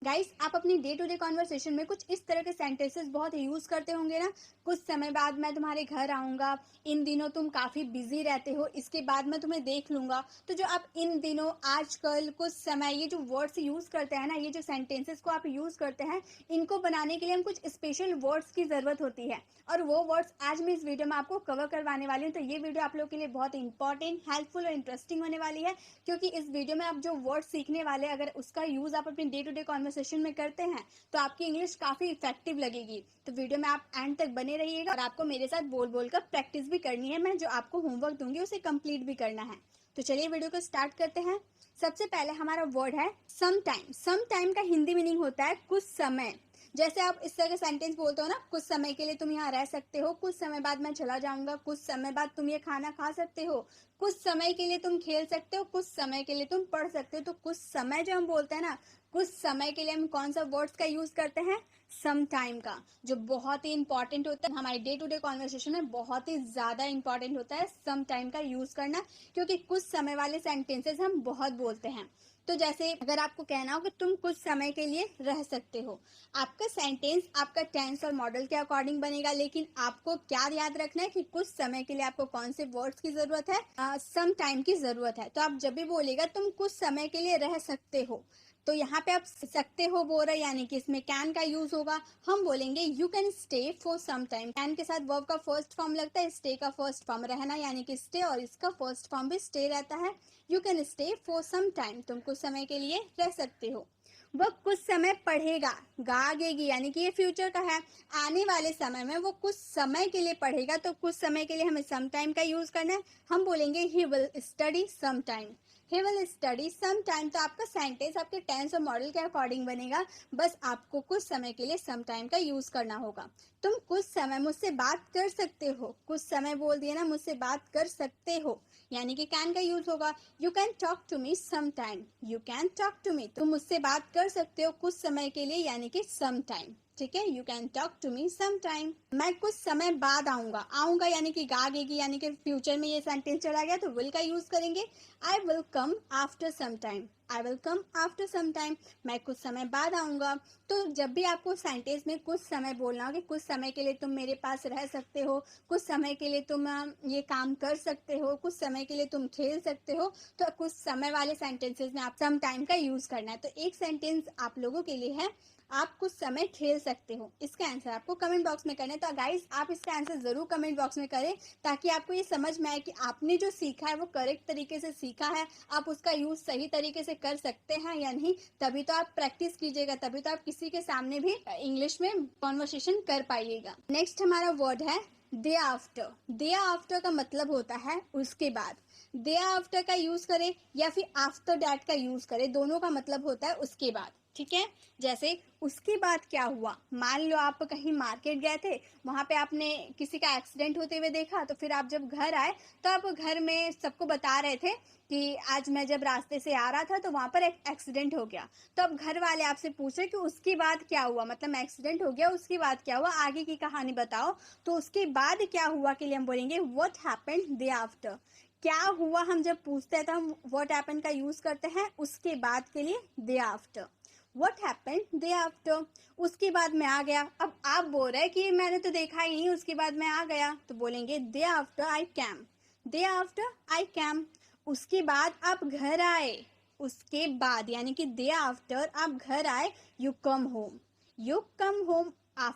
Guys, आप अपनी day to day conversation में कुछ इस तरह के सेंटेंसेस बहुत यूज करते होंगे ना। कुछ समय बाद मैं तुम्हारे घर आऊंगा, इन दिनों तुम काफी बिजी रहते हो, इसके बाद मैं तुम्हें देख लूंगा। तो जो आप इन दिनों, आजकल, कुछ समय, ये जो वर्ड्स यूज करते हैं ना, ये जो सेंटेंसेस को आप यूज करते हैं, इनको बनाने के लिए हम कुछ स्पेशल वर्ड्स की जरूरत होती है। और वो वर्ड्स आज मैं इस वीडियो में आपको कवर करवाने वाली हूँ। तो ये वीडियो आप लोगों के लिए बहुत इंपॉर्टेंट, हेल्पफुल और इंटरेस्टिंग होने वाली है, क्योंकि इस वीडियो में आप जो वर्ड सीखने वाले हैं, अगर उसका यूज आप अपने डे टू डे कॉन्वर्सेशन में करते हैं तो आपकी इंग्लिश काफी इफेक्टिव लगेगी। तो वीडियो में आप एंड तक बने रहिएगा और आपको मेरे साथ बोल बोल कर प्रैक्टिस भी करनी है। मैं जो आपको होमवर्क दूंगी उसे कंप्लीट भी करना है। तो चलिए वीडियो को स्टार्ट करते हैं। सबसे पहले हमारा वर्ड है सम टाइम। सम टाइम का हिंदी मीनिंग होता है कुछ समय। जैसे आप इस तरह का सेंटेंस बोलते हो ना, कुछ समय के लिए तुम यहाँ रह सकते हो, कुछ समय बाद मैं चला जाऊंगा, कुछ समय बाद तुम ये खाना खा सकते हो, कुछ समय के लिए तुम खेल सकते हो, कुछ समय के लिए तुम पढ़ सकते हो। तो कुछ समय जो हम बोलते हैं ना, कुछ समय के लिए हम कौन सा वर्ड्स का यूज करते हैं? सम टाइम का, जो बहुत ही इंपॉर्टेंट होता है हमारे डे टू डे कॉन्वर्सेशन में। बहुत ही ज्यादा इंपॉर्टेंट होता है सम टाइम का यूज करना, क्योंकि कुछ समय वाले सेंटेंसेस हम बहुत बोलते हैं। तो जैसे अगर आपको कहना हो कि तुम कुछ समय के लिए रह सकते हो, आपका सेंटेंस आपका टेंस और मॉडल के अकॉर्डिंग बनेगा। लेकिन आपको क्या याद रखना है कि कुछ समय के लिए आपको कौन से वर्ड्स की जरूरत है? सम टाइम की जरूरत है। तो आप जब भी बोलेगा तुम कुछ समय के लिए रह सकते हो, तो यहाँ पे आप सकते हो बोल रहे, यानी कि इसमें कैन का यूज होगा। हम बोलेंगे you can stay for some time. Can के साथ वर्ब का फर्स्ट फॉर्म लगता है, स्टे का फर्स्ट फॉर्म रहना यानी कि स्टे, और इसका फर्स्ट फॉर्म भी स्टे रहता है। You can stay for some time, तुम कुछ समय के लिए रह सकते हो। वह कुछ समय पढ़ेगा, गा आगेगी यानी कि ये फ्यूचर का है। आने वाले समय में वो कुछ समय के लिए पढ़ेगा, तो कुछ समय के लिए हमें सम टाइम का यूज करना है। हम बोलेंगे he will study some time. He will study some time. तो आपका सेंटेंस आपके टेंस और मॉडल के अकॉर्डिंग बनेगा। बस आपको कुछ समय के लिए सम टाइम का यूज करना होगा। तुम कुछ समय मुझसे बात कर सकते हो, कुछ समय बोल दिया ना, मुझसे बात कर सकते हो यानी कि कैन का यूज होगा। You can talk to me some time. You can talk to me, तुम मुझसे बात कर सकते हो कुछ समय के लिए यानी कि सम टाइम। ठीक है, you can talk to me some time. मैं कुछ समय बाद आऊंगा। आऊंगा यानी कि गागेगी यानी कि फ्यूचर में ये सेंटेंस चला गया, तो विल का यूज करेंगे। I will come after some time. I will come after some time, मैं कुछ समय बाद आऊंगा। तो जब भी आपको सेंटेंस में कुछ समय बोलना हो कि कुछ समय के लिए तुम मेरे पास रह सकते हो, कुछ समय के लिए तुम ये काम कर सकते हो, कुछ समय के लिए तुम खेल सकते हो, तो कुछ समय वाले सेंटेंसेस में आप सम टाइम का यूज करना है। तो एक सेंटेंस आप लोगों के लिए है, आप कुछ समय खेल सकते हो। इसका आंसर आपको कमेंट बॉक्स में करना है। तो गाइस, आप इसका आंसर जरूर कमेंट बॉक्स में करें, ताकि आपको ये समझ में आए कि आपने जो सीखा है वो करेक्ट तरीके से सीखा है, आप उसका यूज सही तरीके से कर सकते हैं या नहीं। तभी तो आप प्रैक्टिस कीजिएगा, तभी तो आप किसी के सामने भी इंग्लिश में कॉन्वर्सेशन कर पाइएगा। नेक्स्ट हमारा वर्ड है डे आफ्टर। डे आफ्टर का मतलब होता है उसके बाद। डे आफ्टर का यूज करें या फिर आफ्टर डैट का यूज करें, दोनों का मतलब होता है उसके बाद। ठीक है, जैसे उसके बाद क्या हुआ, मान लो आप कहीं मार्केट गए थे, वहां पे आपने किसी का एक्सीडेंट होते हुए देखा, तो फिर आप जब घर आए तो आप घर में सबको बता रहे थे कि आज मैं जब रास्ते से आ रहा था तो वहां पर एक एक्सीडेंट हो गया। तो अब घर वाले आपसे पूछे कि उसके बाद क्या हुआ, मतलब एक्सीडेंट हो गया, उसके बाद क्या हुआ, आगे की कहानी बताओ। तो उसके बाद क्या हुआ के लिए हम बोलेंगे व्हाट हैपेंड डे आफ्टर। क्या हुआ हम जब पूछते हैं तो हम व्हाट हैपेंड का यूज करते हैं उसके बाद के लिए day after. What happened day after, उसके बाद मैं आ गया। अब आप बोल रहे हैं कि मैंने तो देखा ही नहीं, उसके बाद मैं आ गया, तो बोलेंगे day after I came. Day after I came, उसके बाद आप घर आए। उसके बाद यानी कि डे आफ्टर आप घर आए, you come home. You come home,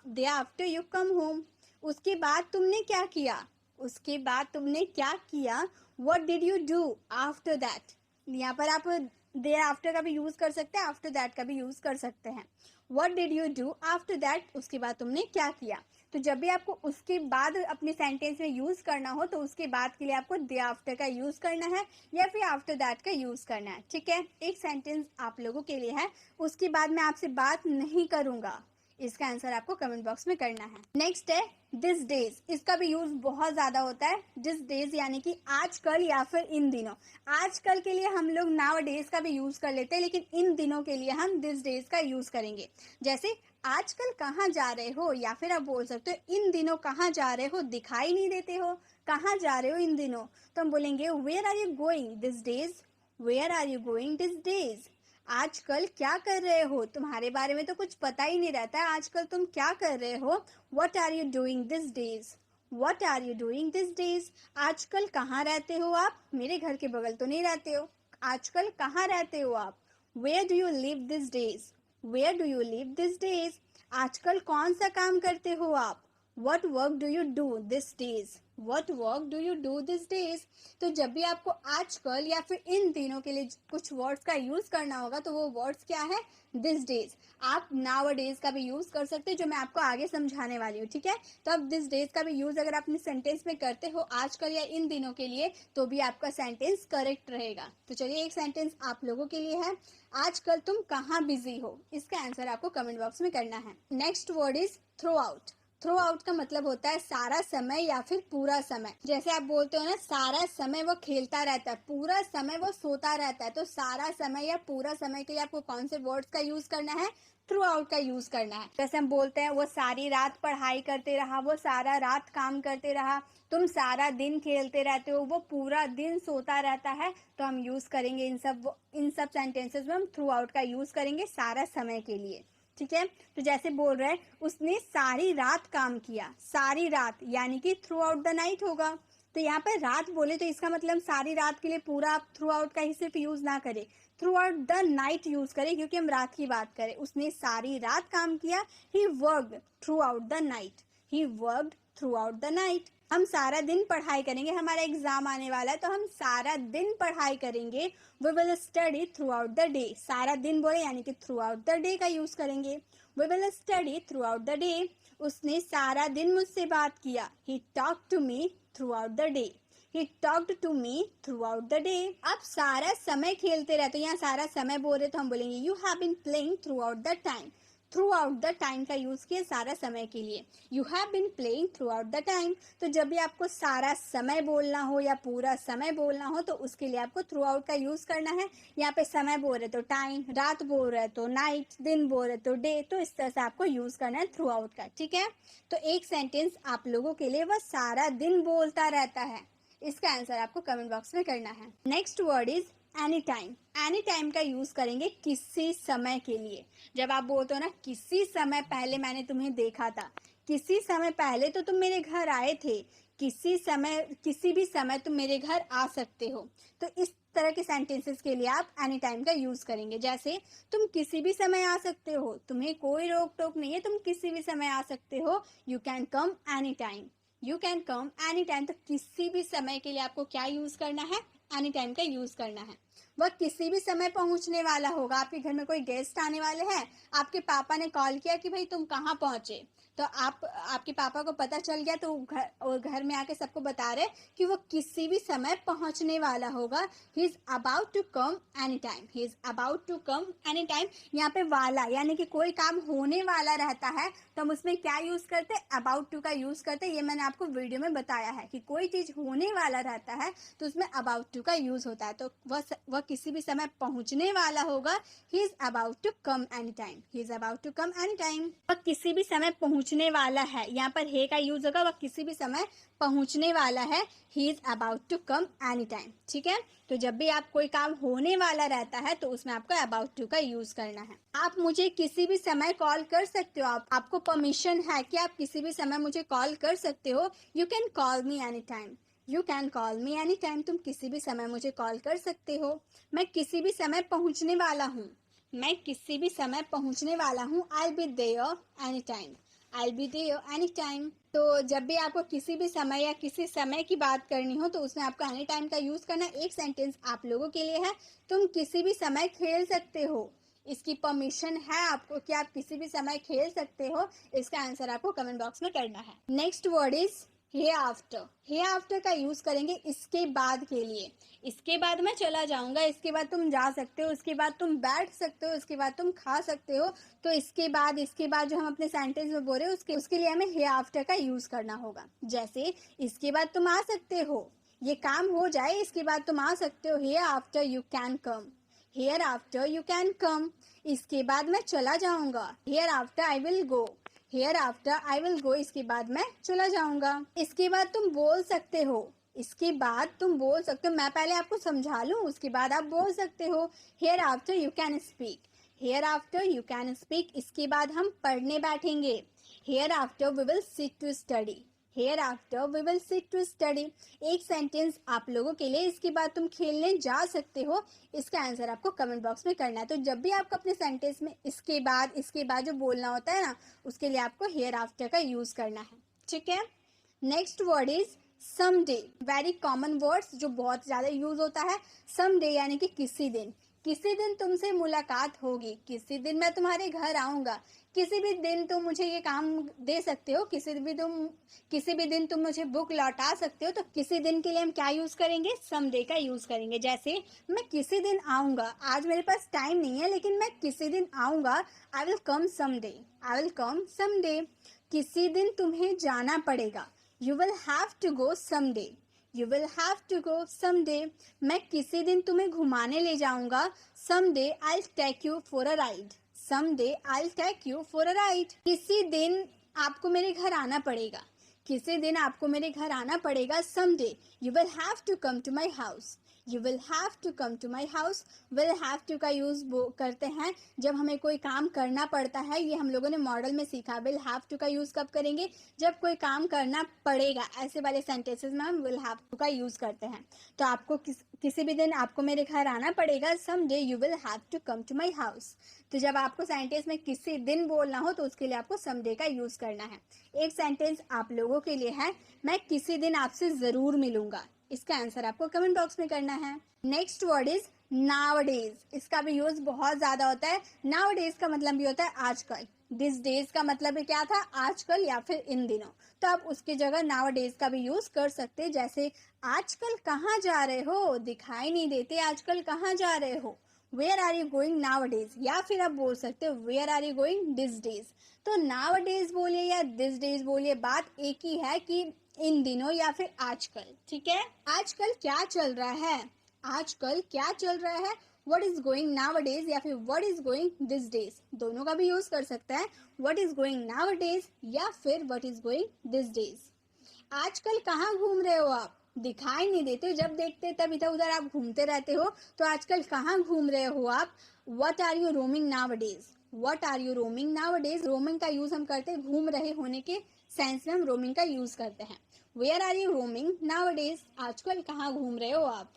day after you come home. उसके बाद तुमने क्या किया, उसके बाद तुमने क्या किया, what did you do after that. यहाँ पर आप देयर आफ्टर का भी यूज कर सकते हैं, आफ्टर दैट का भी यूज कर सकते हैं। What did you do after that, उसके बाद तुमने क्या किया। तो जब भी आपको उसके बाद अपने सेंटेंस में यूज करना हो, तो उसके बाद के लिए आपको दे आफ्टर का यूज करना है या फिर आफ्टर दैट का यूज करना है। ठीक है, एक सेंटेंस आप लोगों के लिए है, उसके बाद मैं आपसे बात नहीं करूंगा। इसका आंसर आपको कमेंट बॉक्स में करना है। नेक्स्ट है दिस डेज। इसका भी यूज बहुत ज्यादा होता है। दिस डेज यानी कि आजकल या फिर इन दिनों। आजकल के लिए हम लोग नाउ डेज का भी यूज कर लेते हैं, लेकिन इन दिनों के लिए हम दिस डेज का यूज करेंगे। जैसे आजकल कहाँ जा रहे हो, या फिर आप बोल सकते हो इन दिनों कहाँ जा रहे हो, दिखाई नहीं देते हो, कहाँ जा रहे हो इन दिनों। तो हम बोलेंगे where are you going this days. Where are you going this days, आजकल क्या कर रहे हो? तुम्हारे बारे में तो कुछ पता ही नहीं रहता है, आजकल तुम क्या कर रहे हो? What are you doing these days? What are you doing these days? आजकल कहाँ रहते हो आप? मेरे घर के बगल तो नहीं रहते हो। आजकल कहाँ रहते हो आप? Where do you live these days? Where do you live these days? आजकल कौन सा काम करते हो आप? What work do you do these days? What work do you do these days? तो जब भी आपको आजकल या फिर इन दिनों के लिए कुछ वर्ड्स का यूज करना होगा तो वो वर्ड्स क्या है? This days. आप नाउ डेज का भी यूज कर सकते हैं, जो मैं आपको आगे समझाने वाली हूँ, ठीक है? तो अब दिस डेज का भी यूज अगर आप अपने सेंटेंस में करते हो आजकल या इन दिनों के लिए, तो भी आपका सेंटेंस करेक्ट रहेगा। तो चलिए एक सेंटेंस आप लोगों के लिए है, आजकल तुम कहाँ बिजी हो? इसका आंसर आपको कमेंट बॉक्स में करना है। Next word is through out. Through out का मतलब होता है सारा समय या फिर पूरा समय। जैसे आप बोलते हो ना, सारा समय वो खेलता रहता है, पूरा समय वो सोता रहता है। तो सारा समय या पूरा समय के लिए आपको कौन से वर्ड्स का यूज करना है? थ्रू आउट का यूज करना है। जैसे हम बोलते हैं वो सारी रात पढ़ाई करते रहा, वो सारा रात काम करते रहा, तुम सारा दिन खेलते रहते हो, वो पूरा दिन सोता रहता है। तो हम यूज करेंगे इन सब सेंटेंसेस में हम थ्रू आउट का यूज करेंगे सारा समय के लिए, ठीक है? तो जैसे बोल रहे हैं उसने सारी रात काम किया, सारी रात यानी कि थ्रू आउट द नाइट होगा। तो यहाँ पर रात बोले तो इसका मतलब सारी रात के लिए पूरा आप थ्रू आउट का ही सिर्फ यूज ना करें, through out the night use करें, क्योंकि हम रात की बात करें। उसने सारी रात काम किया, he worked through out the night, he worked through out the night. हम सारा दिन पढ़ाई करेंगे, हमारा एग्जाम आने वाला है तो हम सारा दिन पढ़ाई करेंगे। We will study throughout the day. सारा दिन बोले यानी कि थ्रू आउट द डे का यूज करेंगे। We will study throughout the day. उसने सारा दिन मुझसे बात किया, he talk to me throughout the day, he talked to me throughout the day. आप सारा समय खेलते रहते हो, यहाँ सारा समय बोल रहे तो हम बोलेंगे you have been playing throughout the time. Throughout the time का यूज किया सारा समय के लिए, you have been playing throughout the time. तो जब भी आपको सारा समय बोलना हो या पूरा समय बोलना हो तो उसके लिए आपको थ्रू आउट का यूज करना है। यहाँ पे समय बोल रहे तो टाइम, रात बोल रहे तो नाइट, दिन बोल रहे तो डे। तो इस तरह से आपको यूज करना है थ्रू आउट का, ठीक है? तो एक सेंटेंस आप लोगों के लिए वह सारा दिन बोलता रहता है, इसका आंसर आपको कमेंट बॉक्स में करना है। Next word is any time. Any time का यूज करेंगे किसी समय के लिए। जब आप बोलते हो ना किसी समय पहले मैंने तुम्हें देखा था, किसी समय पहले तो तुम मेरे घर आए थे, किसी भी समय तुम मेरे घर आ सकते हो। तो इस तरह के सेंटेंसेस के लिए आप एनी टाइम का यूज करेंगे। जैसे तुम किसी भी समय आ सकते हो, तुम्हें कोई रोक टोक नहीं है, तुम किसी भी समय आ सकते हो। You can come any time, you can come any time. तो किसी भी समय के लिए आपको क्या यूज करना है? एनी टाइम का यूज करना है। वह किसी भी समय पहुंचने वाला होगा। आपके घर में कोई गेस्ट आने वाले हैं, आपके पापा ने कॉल किया कि भाई तुम कहाँ पहुंचे, तो आपके पापा को पता चल गया तो घर में आके सबको बता रहे कि वो किसी भी समय पहुंचने वाला होगा। He is about to come any time, he is about to come any time. यहाँ पे वाला यानी कि कोई काम होने वाला रहता है तो हम उसमें क्या यूज करते हैं? अबाउट टू का यूज करते हैं। ये मैंने आपको वीडियो में बताया है कि कोई चीज होने वाला रहता है तो उसमें अबाउट टू का यूज होता है। तो वह किसी भी समय पहुंचने वाला होगा, he is about to come any time, he is about to come any time. वह किसी भी समय पहुंचने वाला है, यहाँ पर हे का यूज होगा, वह किसी भी समय पहुंचने वाला है, he is about to come any time, ठीक है? तो जब भी आप कोई काम होने वाला रहता है तो उसमें आपको अबाउट टू का यूज करना है। आप मुझे किसी भी समय कॉल कर सकते हो, आपको परमिशन है कि आप किसी भी समय मुझे कॉल कर सकते हो। You can call me any time, you can call me any time. तुम किसी भी समय मुझे कॉल कर सकते हो। मैं किसी भी समय पहुंचने वाला हूँ, मैं किसी भी समय पहुंचने वाला हूँ। I will be there any time, I will be there any time. तो जब भी आपको किसी भी समय या किसी समय की बात करनी हो तो उसमें आपको एनी टाइम का यूज करना। एक सेंटेंस आप लोगों के लिए है, तुम किसी भी समय खेल सकते हो। इसकी परमिशन है आपको कि आप किसी भी समय खेल सकते हो। इसका आंसर आपको कमेंट बॉक्स में करना है। Next word is hereafter. Hereafter का यूज करेंगे इसके बाद के लिए। इसके बाद मैं चला जाऊंगा, इसके बाद तुम जा सकते हो, इसके बाद तुम बैठ सकते हो, इसके बाद तुम खा सकते हो। तो इसके बाद जो हम अपने सेंटेंस में बोल रहे हैं उसके लिए हमें हेयर आफ्टर का यूज करना होगा। जैसे इसके बाद तुम आ सकते हो, ये काम हो जाए इसके बाद तुम आ सकते हो। Hereafter you can come, hereafter you can come. इसके बाद मैं चला जाऊंगा, hereafter I will go, hereafter I will go. इसके बाद मैं चला जाऊंगा। इसके बाद तुम बोल सकते हो, इसके बाद तुम बोल सकते हो, मैं पहले आपको समझा लूँ उसके बाद आप बोल सकते हो। Hereafter you can speak, hereafter you can speak, इसके बाद हम पढ़ने बैठेंगे। Hereafter we will sit to study, hereafter we will sit to study. एक सेंटेंस आप लोगों के लिए, इसके बाद तुम खेलने जा सकते हो। इसका आंसर आपको कमेंट बॉक्स में करना है। तो जब भी आपको अपने सेंटेंस में इसके बाद जो बोलना होता है ना, उसके लिए आपको हेयर आफ्टर का यूज करना है, ठीक है। Next word is someday, very common words जो बहुत ज्यादा यूज होता है। समडे यानी कि किसी दिन, किसी दिन तुमसे मुलाकात होगी, किसी दिन मैं तुम्हारे घर आऊंगा, किसी भी दिन तुम मुझे ये काम दे सकते हो, किसी भी दिन तुम मुझे बुक लौटा सकते हो। तो किसी दिन के लिए हम क्या यूज करेंगे, समडे का यूज करेंगे। जैसे मैं किसी दिन आऊंगा, आज मेरे पास टाइम नहीं है लेकिन मैं किसी दिन आऊंगा, I will come someday, I will come someday. किसी दिन तुम्हें जाना पड़ेगा, you will have to go someday, you will have to go someday. मैं किसी दिन तुम्हें घुमाने ले जाऊंगा, someday I take you for a ride, someday I take you for a ride. किसी दिन आपको मेरे घर आना पड़ेगा, किसी दिन आपको मेरे घर आना पड़ेगा, someday you will have to come to my house, you will have to come to my house. Will have to का यूज करते हैं जब हमें कोई काम करना पड़ता है, ये हम लोगों ने मॉडल में सीखा। विल हैव टू का यूज कब करेंगे, जब कोई काम करना पड़ेगा, ऐसे वाले सेंटेंसेस में हम विल हैव टू का यूज करते हैं। तो आपको किसी भी दिन आपको मेरे घर आना पड़ेगा, someday you will have to come to my house. तो जब आपको सेंटेंस में किसी दिन बोलना हो तो उसके लिए आपको समडे का यूज करना है। एक सेंटेंस आप लोगों के लिए है, मैं किसी दिन आपसे जरूर मिलूंगा, इसका आंसर आपको कमेंट बॉक्स में करना है। नेक्स्ट वर्ड इज नाउअडेज, इसका भी यूज बहुत ज्यादा होता है। नाउअडेज का मतलब भी होता है आजकल, दिस डेज का मतलब क्या था, आजकल या फिर इन दिनों। तो आप उसकी जगह नाउअडेज का भी यूज कर सकते हैं। जैसे आजकल कहाँ जा रहे हो, दिखाई नहीं देते, आजकल कहाँ जा रहे हो, where are you going nowadays. या फिर आप बोल सकते हो where are you going this days. तो नाउअडेज बोलिए या दिस डेज बोलिए, बात एक ही है कि इन दिनों या फिर आजकल, ठीक है। आजकल क्या चल रहा है, आजकल क्या चल रहा है, व्हाट इज गोइंग नाउअडेज या फिर what is going this days, दोनों का भी यूज कर सकता है। व्हाट इज गोइंग नाउअडेज या फिर what is going this days. आजकल कहाँ घूम रहे हो आप, दिखाई नहीं देते, जब देखते तब इधर उधर आप घूमते रहते हो, तो आजकल कहाँ घूम रहे हो आप। What are you roaming nowadays, what are you roaming nowadays. Roaming का यूज हम करते हैं घूम रहे होने के सेंस में, हम रोमिंग का यूज करते हैं। Where are you roaming nowadays, आजकल कहाँ घूम रहे हो आप।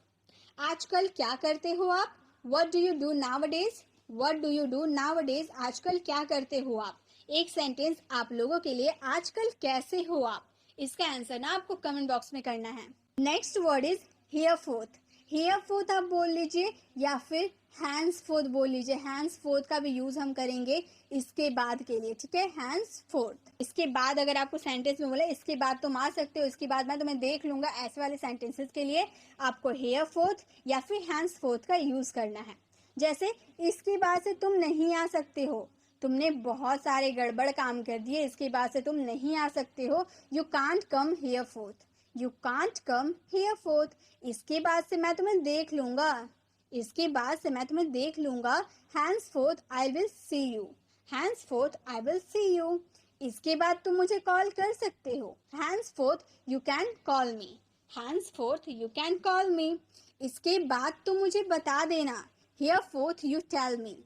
आजकल क्या करते हो आप, what do you do nowadays, what do you do nowadays, आजकल क्या करते हो आप। एक सेंटेंस आप लोगों के लिए, आजकल कैसे हो आप, इसका आंसर ना आपको कमेंट बॉक्स में करना है। Next word is here fourth, here fourth आप बोल लीजिए या फिर हैंड्स फोर्थ बोल लीजिए। हैंड्स फोर्थ का भी यूज हम करेंगे इसके बाद के लिए, ठीक है, हैंड्स फोर्थ। इसके बाद अगर आपको सेंटेंस में बोले इसके बाद तुम आ सकते हो, इसके बाद मैं तुम्हें देख लूंगा, ऐसे वाले सेंटेंसेस के लिए आपको हियर फोर्थ या फिर हैंड्स फोर्थ का यूज करना है। जैसे इसके बाद से तुम नहीं आ सकते हो, तुमने बहुत सारे गड़बड़ काम कर दिए, इसके बाद से तुम नहीं आ सकते हो, you can't come here forth, you can't come here fourth. इसके बाद से मैं तुम्हें देख लूंगा, इसके बाद से मैं तुम्हें देख लूंगा, henceforth I will see you, henceforth I will see you. इसके बाद तुम मुझे कॉल कर सकते हो, henceforth you can call me, henceforth you can call me. इसके बाद तुम मुझे बता देना, here forth you tell me,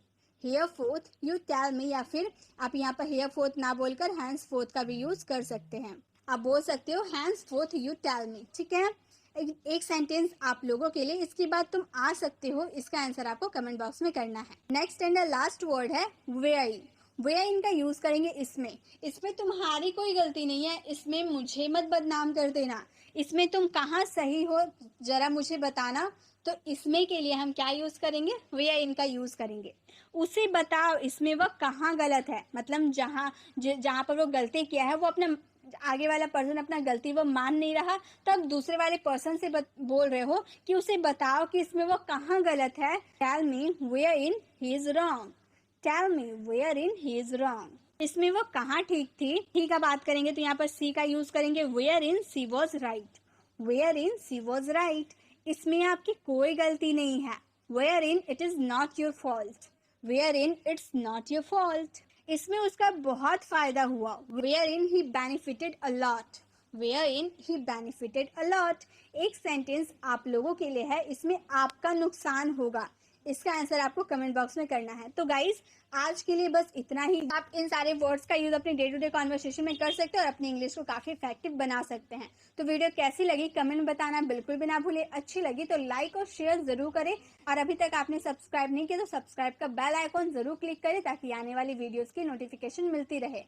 here forth you tell me. या फिर आप यहाँ पर हियर फोर्थ ना बोलकर हैंड्स फोर्थ का भी यूज कर सकते हैं। आप बोल सकते हो henceforth you tell me, ठीक है। एक सेंटेंस आप लोगों के लिए, इसके बाद तुम आ सकते हो, इसका आंसर आपको कमेंट बॉक्स में करना है। Next and the last word है वेयर इन, वेयर इन का यूज करेंगे इसमें तुम्हारी कोई गलती नहीं है, इसमें मुझे मत बदनाम कर देना, इसमें तुम कहाँ सही हो जरा मुझे बताना। तो इसमें के लिए हम क्या यूज करेंगे, वेयर इन का यूज करेंगे। उसे बताओ इसमें वह कहाँ गलत है, मतलब जहाँ पर वो गलती किया है, वो अपना आगे वाला पर्सन अपना गलती वो मान नहीं रहा, तो अब दूसरे वाले पर्सन से बोल रहे हो कि उसे बताओ कि इसमें वो कहाँ गलत है। Tell me wherein he is wrong, tell me wherein he is wrong. इसमें वो कहाँ ठीक थी, ठीक का बात करेंगे तो यहाँ पर सी का यूज करेंगे, wherein she was right, wherein she was right. इसमें आपकी कोई गलती नहीं है, wherein it is not your fault, wherein it's not your fault. इसमें उसका बहुत फायदा हुआ, wherein he benefited a lot, wherein he benefited a lot। एक सेंटेंस आप लोगों के लिए है, इसमें आपका नुकसान होगा। इसका आंसर आपको कमेंट बॉक्स में करना है। तो गाइज आज के लिए बस इतना ही। आप इन सारे वर्ड्स का यूज अपने डे टू डे कॉन्वर्सेशन में कर सकते हैं और अपनी इंग्लिश को काफी इफेक्टिव बना सकते हैं। तो वीडियो कैसी लगी कमेंट में बताना बिल्कुल भी ना भूले। अच्छी लगी तो लाइक और शेयर जरूर करें, और अभी तक आपने सब्सक्राइब नहीं किया तो सब्सक्राइब का बेल आइकॉन जरूर क्लिक करें ताकि आने वाली वीडियोस की नोटिफिकेशन मिलती रहे।